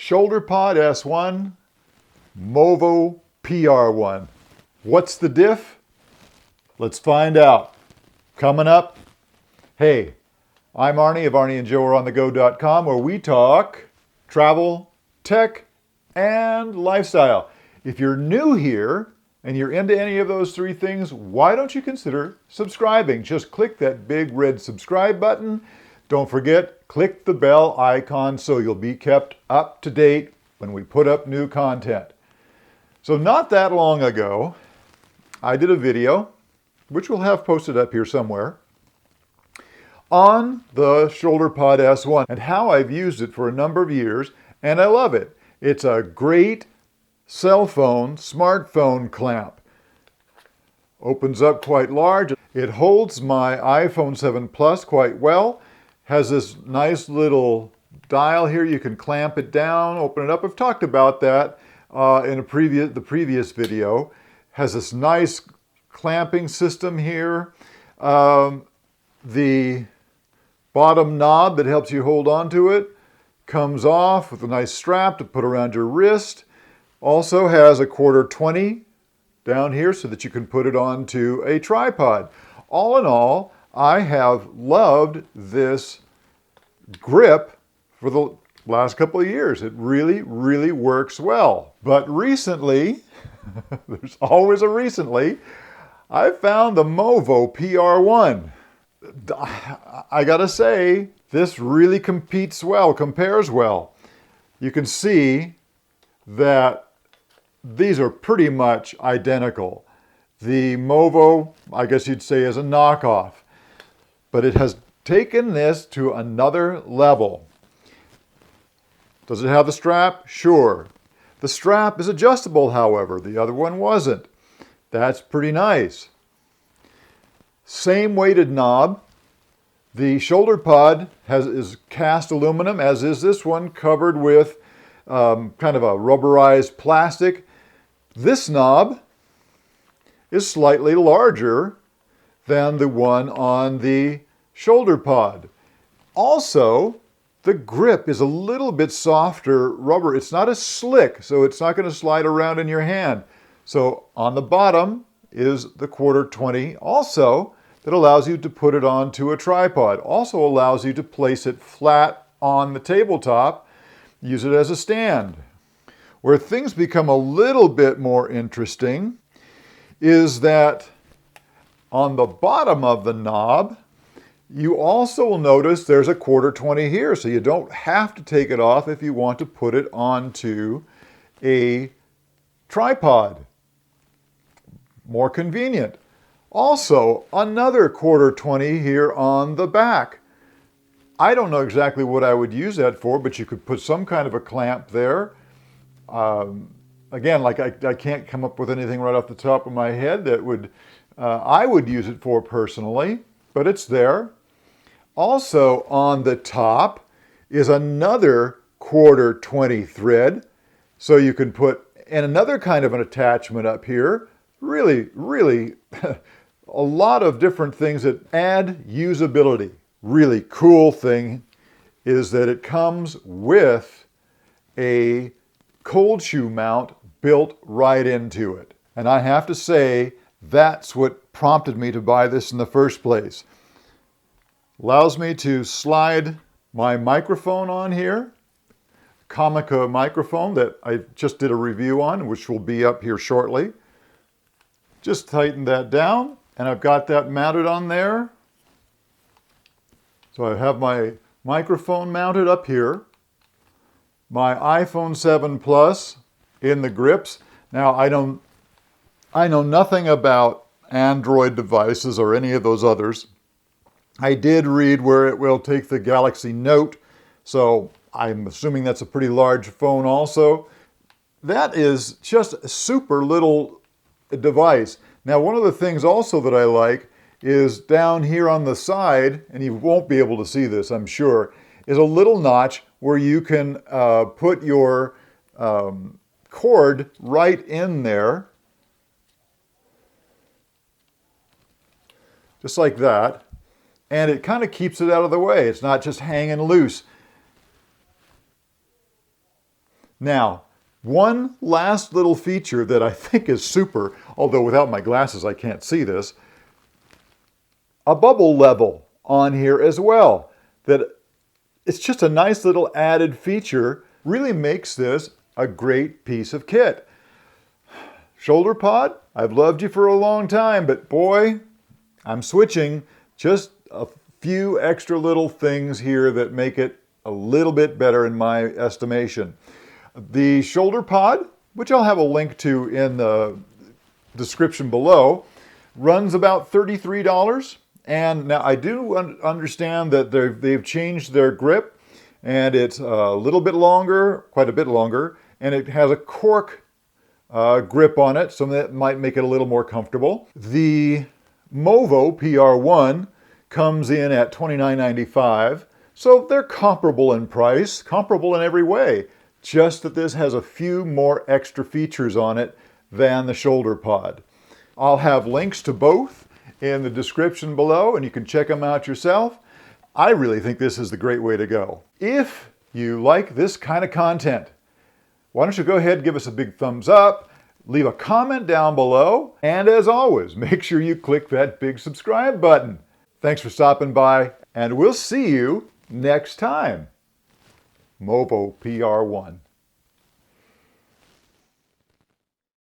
ShoulderPod S1, Movo PR1. What's the diff? Let's find out. Coming up, hey, I'm Arnie of Arnie and Jo Are on the go.com, where we talk travel, tech, and lifestyle. If you're new here and you're into any of those three things, why don't you consider subscribing? Just click that big red subscribe button. Don't forget, click the bell icon so you'll be kept up to date when we put up new content. So not that long ago, I did a video, which we'll have posted up here somewhere, on the ShoulderPod S1 and how I've used it for a number of years, and I love it. It's a great cell phone, smartphone clamp. Opens up quite large. It holds my iPhone 7 Plus quite well. Has this nice little dial here. You can clamp it down, open it up. I've talked about that in the previous video. Has this nice clamping system here. The bottom knob that helps you hold on to it comes off with a nice strap to put around your wrist. Also has a 1/4-20 down here so that you can put it onto a tripod. All in all, I have loved this grip for the last couple of years. It really, really works well. But recently, there's always a recently, I found the Movo PR1. I gotta say, this really compares well. You can see that these are pretty much identical. The Movo, I guess you'd say, is a knockoff, but it has taken this to another level. Does it have the strap? Sure. The strap is adjustable, however. The other one wasn't. That's pretty nice. Same weighted knob. The ShoulderPod is cast aluminum, as is this one, covered with kind of a rubberized plastic. This knob is slightly larger than the one on the ShoulderPod. Also, the grip is a little bit softer rubber. It's not as slick, so it's not going to slide around in your hand. So on the bottom is the 1/4-20 also that allows you to put it onto a tripod. Also allows you to place it flat on the tabletop, use it as a stand. Where things become a little bit more interesting is that on the bottom of the knob, you also will notice there's a 1/4-20 here, so you don't have to take it off if you want to put it onto a tripod. More convenient. Also, another 1/4-20 here on the back. I don't know exactly what I would use that for, but you could put some kind of a clamp there. Again, like I can't come up with anything right off the top of my head that would I would use it for personally, but it's there. Also on the top is another 1/4-20 thread, so you can put and another kind of an attachment up here. Really, really a lot of different things that add usability. Really cool thing is that it comes with a cold shoe mount built right into it. And I have to say, that's what prompted me to buy this in the first place. Allows me to slide my microphone on here, Comica microphone that I just did a review on, which will be up here shortly. Just tighten that down, and I've got that mounted on there. So I have my microphone mounted up here, my iPhone 7 Plus in the grips. Now I know nothing about Android devices or any of those others. I did read where it will take the Galaxy Note, so I'm assuming that's a pretty large phone also. That is just a super little device. Now, one of the things also that I like is down here on the side, and you won't be able to see this, I'm sure, is a little notch where you can put your cord right in there, just like that, and it kind of keeps it out of the way. It's not just hanging loose. Now, one last little feature that I think is super, although without my glasses I can't see this, a bubble level on here as well. That it's just a nice little added feature, really makes this a great piece of kit. ShoulderPod, I've loved you for a long time, but boy, I'm switching. Just a few extra little things here that make it a little bit better in my estimation. The ShoulderPod, which I'll have a link to in the description below, runs about $33. And now I do understand that they've changed their grip, and it's a little bit longer, quite a bit longer, and it has a cork grip on it, so that might make it a little more comfortable. The Movo PR1 comes in at $29.95, so they're comparable in price, comparable in every way, just that this has a few more extra features on it than the ShoulderPod. I'll have links to both in the description below, and you can check them out yourself. I really think this is the great way to go. If you like this kind of content, why don't you go ahead and give us a big thumbs up, leave a comment down below, and as always, make sure you click that big subscribe button. Thanks for stopping by, and we'll see you next time. Movo PR1.